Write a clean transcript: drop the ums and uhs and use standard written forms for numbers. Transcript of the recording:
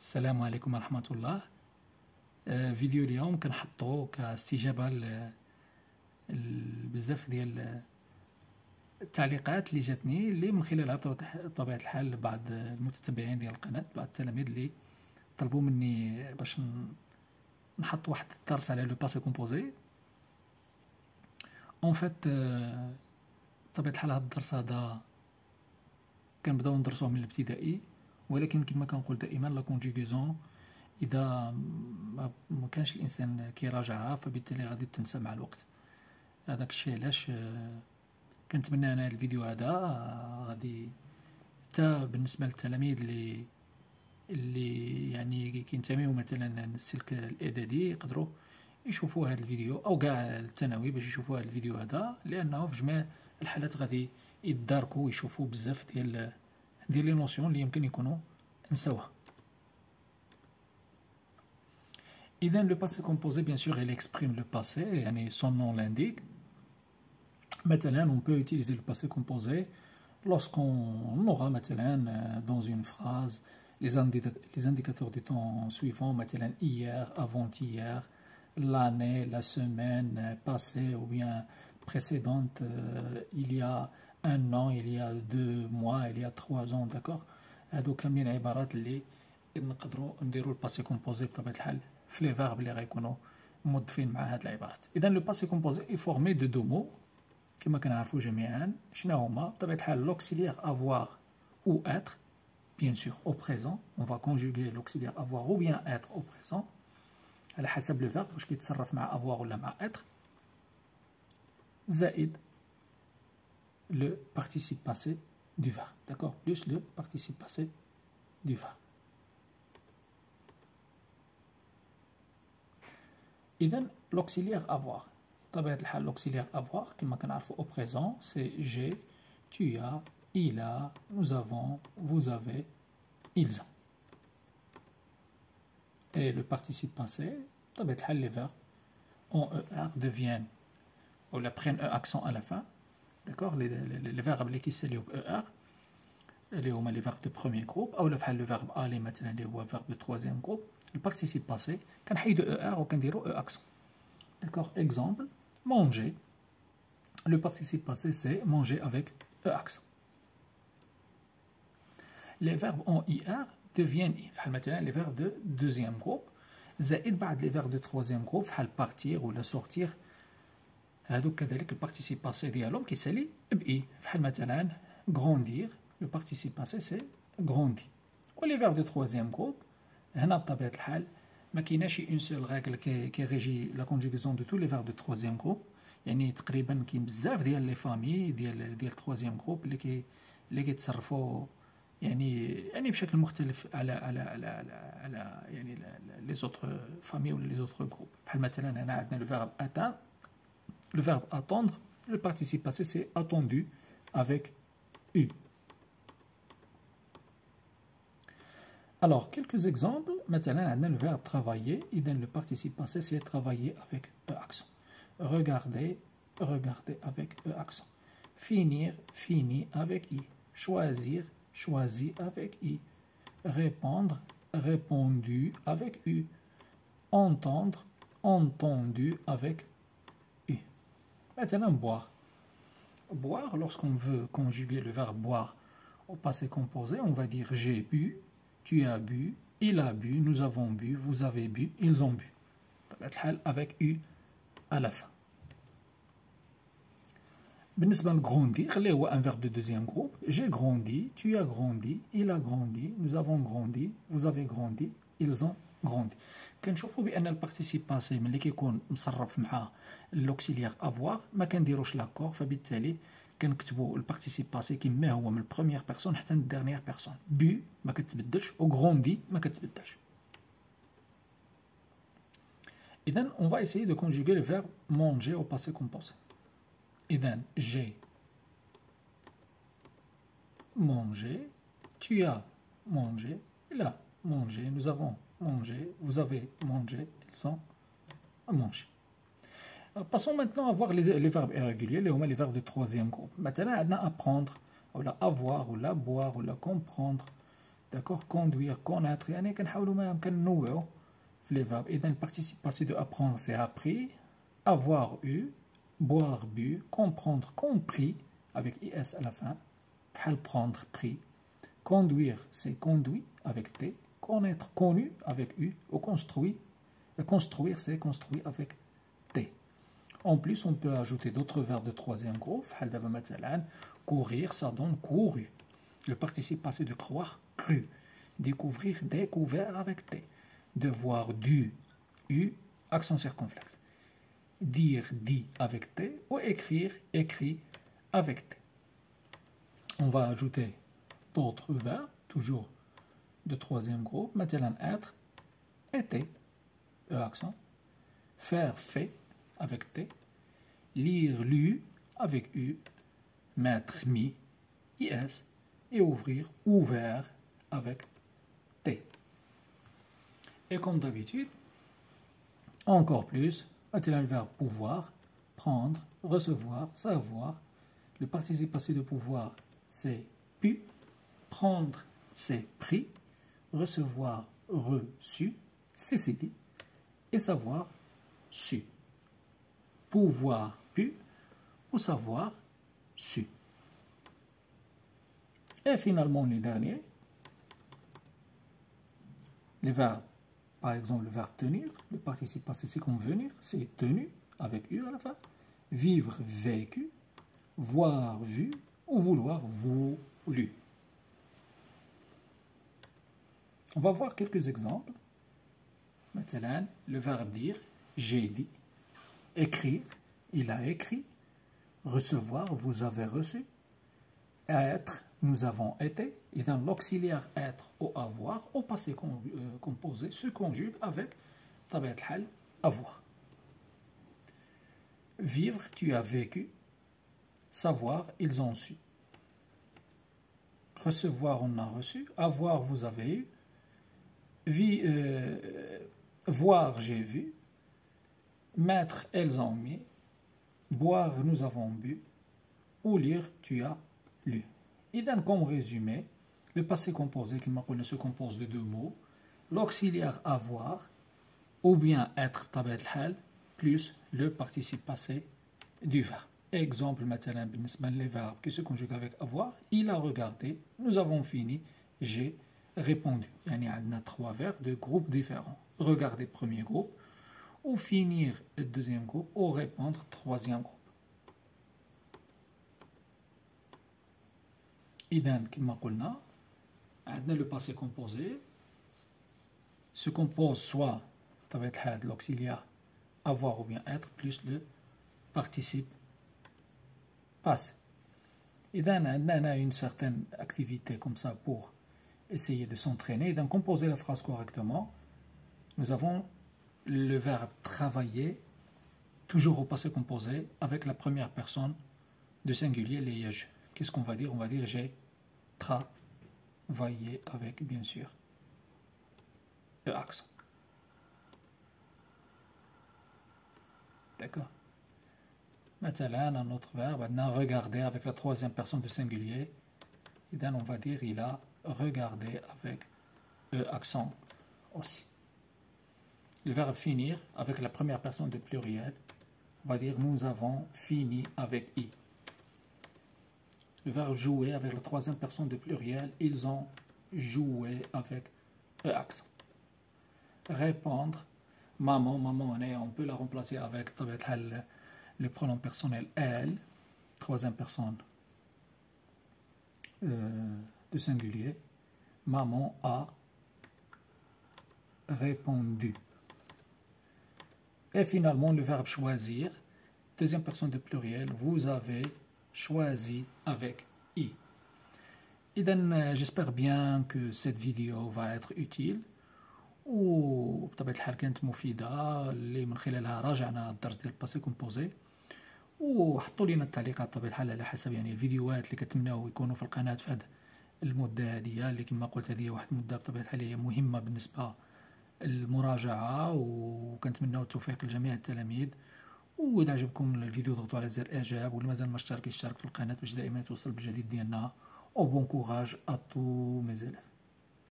السلام عليكم ورحمة الله. فيديو اليوم كنحطو كاستجابة بزاف ديال التعليقات اللي جاتني، اللي من خلالها بطبيعة الحال بعض المتتبعين ديال القناة، بعض التلاميذ اللي طلبوا مني باش نحط واحد الدرس على لو باسي كومبوزي. اون فيت بطبيعة الحال هاد الدرس هذا كنبداو ندرسوه من الابتدائي، ولكن كما كنقول دائما لا كونجوغيزون اذا ما كانش الانسان كيراجعها فبالتالي غادي تنسى مع الوقت. هذاك الشيء علاش كنتمنى انا الفيديو هذا غادي حتى بالنسبه للتلاميذ اللي يعني كينتميو مثلا للسلك الاعدادي يقدروا يشوفوا هذا الفيديو، او كاع الثانوي باش يشوفوا هذا الفيديو هذا، لانه في جميع الحالات غادي يداركوا ويشوفوا بزاف ديال لي نوسيون اللي يمكن يكونوا نساوها. إذا le passé composé bien sûr il exprime le passé, يعني son nom l'indique. مثلا on peut utiliser le passé composé lorsqu'on aura مثلا dans une phrase les indicateurs du temps suivants, مثلا hier, avant-hier, l'année, la semaine passée ou bien précédente, il y a un an, il y a 2 mois, il y a 3 ans, d'accord. هادو كاملين عبارات اللي نقدروا نديروا الباسي كومبوزي بطبيعة الحال في لي فيرب اللي غيكونوا موظفين مع هاد العبارات. اذا لو باسي كومبوزي اي فورمي دو دو مو كما كنعرفوا جميعا. شنو هما بطبيعة الحال؟ لوكسيليير avoir ou être, bien sûr au présent, on va conjuguer l'auxiliaire avoir ou bien être au présent على حسب لو فيرب واش كيتصرف مع avoir ولا مع être، زائد le participe passé du verbe, d'accord, plus le participe passé du verbe. إذن l'auxiliaire avoir بطبيعة الحال l'auxiliaire avoir كما كنعرفوا au présent c'est j'ai, tu as, il a, nous avons, vous avez, ils ont. Et le participe passé بطبيعة الحال les verbes en ER deviennent ou la prennent E accent à la fin, d'accord. les verbes اللي كيساليو ب ER اللي هما les verbes de premier groupe، أو بحال le verbe aller مثلا اللي هو verbe de troisième groupe. le participe passé كنحيدو ER وكنديرو E accent، d'accord. exemple manger, le participe passé c'est manger avec E accent. les verbes en IR deviennent I بحال مثلا les verbes de deuxième groupe، زائد بعض les verbes de troisième groupe بحال partir ولا sortir، هادوك كذلك البارتيسيب باسي ديالهم كيسالي ب اي بحال مثلا grandir، le participe passé c'est grandi. و les verbes de troisième groupe هنا بطبيعة الحال ما كايناش اون سول ريغل كي ريجي لا كونجوغيزون دو تو لي فيرب دو تروازيام جروب، يعني تقريبا كاين بزاف ديال لي فامي ديال تروازيام جروب اللي كيتصرفوا يعني بشكل مختلف على يعني لي زوتر فامي ولا لي زوتر جروب. بحال مثلا هنا عندنا لو فيرب اتان، le verbe attendre, le participe passé c'est attendu avec U. Alors, quelques exemples. Maintenant, on a le verbe travailler. Idem, le participe passé c'est travailler avec E accent. Regarder, regarder avec E accent. Finir, fini avec I. Choisir, choisi avec I. Répondre, répondu avec U. Entendre, entendu avec U. Maintenant, boire. Boire, lorsqu'on veut conjuguer le verbe boire au passé composé, on va dire j'ai bu, tu as bu, il a bu, nous avons bu, vous avez bu, ils ont bu. Avec U à la fin. بالنسبة لgrandir, اللي هو un verbe de deuxième groupe, j'ai grandi, tu as grandi, il a grandi, nous avons grandi, vous avez grandi, ils ont grandi. كنشوفوا بان البارتيسيب باسي ملي كيكون مصرف مع لوكسيليير افوار ما كنديروش لاكور، فبالتالي كنكتبوا البارتيسيب باسي كما هو من البروميير بيرسون حتى للديرنيير بيرسون. بو ما كتبدلش و غروندي ما كتبدلش. اذا on va essayer de conjuguer le verbe manger au passé composé. اذا j'ai mangé, tu as mangé, il a mangé, nous avons mangé, vous avez mangé, ils ont mangé. Passons maintenant à voir les verbes irréguliers, les verbes de troisième groupe. Maintenant, on a apprendre, ou la avoir, ou la boire, ou la comprendre. داكوغ كوندوير كوناتر يعني كنحاولوا ما يمكن ننوعوا في لي فاب. اذا البارتيسيب باسي دو ابروندر سي ابري، avoir eu، boire bu، comprendre compris avec is à la fin بحال prendre pris. Conduire c'est conduit avec t. Connaître connu avec u. Ou construit, construire c'est construit avec t. En plus, on peut ajouter d'autres verbes de troisième groupe. Courir, ça donne couru. Le participe passé de croire, cru. Découvrir, découvert avec T. Devoir, dû, U, accent circonflexe. Dire, dit avec T. Ou écrire, écrit avec T. On va ajouter d'autres verbes, toujours de troisième groupe. Maintenant, être, été, E accent. Faire, fait, avec T. Lire, lu, avec U. Mettre, mis, IS. Et ouvrir, ouvert, avec T. Et comme d'habitude, encore plus, maintenant le verbe pouvoir, prendre, recevoir, savoir. Le participe passé de pouvoir, c'est pu. Prendre, c'est pris. Recevoir, reçu, c'est cédé. Et savoir, su. Pouvoir, pu. Ou savoir, su. Et finalement, les derniers, les verbes, par exemple le verbe tenir, le participe passé c'est convenir, c'est tenu, avec U à la fin. Vivre, vécu. Voir, vu. Ou vouloir, voulu. On va voir quelques exemples. Maintenant, le verbe dire, j'ai dit. Écrire, il a écrit. Recevoir, vous avez reçu. Être, nous avons été. Et dans l'auxiliaire être ou avoir, au passé composé, se conjugue avec tabiat al-hal, avoir. Vivre, tu as vécu. Savoir, ils ont su. Recevoir, on a reçu. Avoir, vous avez eu. Voir, j'ai vu. Mettre, elles ont mis. Boire, nous avons bu. Ou lire, tu as lu. Et donc, comme résumé, le passé composé, qui se compose de deux mots. L'auxiliaire avoir, ou bien être tabiat al-hal, plus le participe passé du verbe. Exemple, maintenant, les verbes qui se conjuguent avec avoir. Il a regardé, nous avons fini, j'ai répondu. Il y a trois verbes de groupes différents. Regarder, premier groupe, ou finir, deuxième groupe, ou répondre, troisième groupe. إذا كما قلنا عندنا le passé composé se compose soit طبيعة الحال l'auxiliaire avoir ou bien être plus le participe passé. إذا عندنا une certaine activité comme ça pour essayer de s'entraîner. إذا composer la phrase correctement, nous avons le verbe travailler toujours au passé composé avec la première personne de singulier les je. Qu'est-ce qu'on va dire? On va dire j'ai travaillé avec, bien sûr, le accent. D'accord. Maintenant, un autre verbe, on a regardé avec la troisième personne de singulier. Et then on va dire il a regardé avec le accent aussi. Le verbe finir avec la première personne de pluriel, on va dire nous avons fini avec i. Le verbe jouer avec la troisième personne de pluriel, ils ont joué avec E accent. Répondre, maman, maman, on peut la remplacer avec le pronom personnel elle, troisième personne de singulier. Maman a répondu. Et finalement, le verbe choisir, deuxième personne de pluriel, vous avez choisi avec i. Et j'espère bien que cette vidéo va être utile وبطبيعة الحال كانت مفيدة اللي من خلالها راجعنا الدرس ديال الباسي كومبوزي وحطوا لينا التعليقات بطبيعة الحال على حسب يعني الفيديوهات اللي كتمناو يكونوا في القناة في هذه المدة هذه اللي كما قلت هذه واحد المدة بطبيعة الحال هي مهمة بالنسبة للمراجعة وكنتمناو التوفيق لجميع التلاميذ. وإذا عجبكم الفيديو ضغطوا على زر إعجاب واللي مازال ما اشترك يشترك في القناة باش دائما توصل بالجديد ديالنا. Au bon courage à tous mes élèves.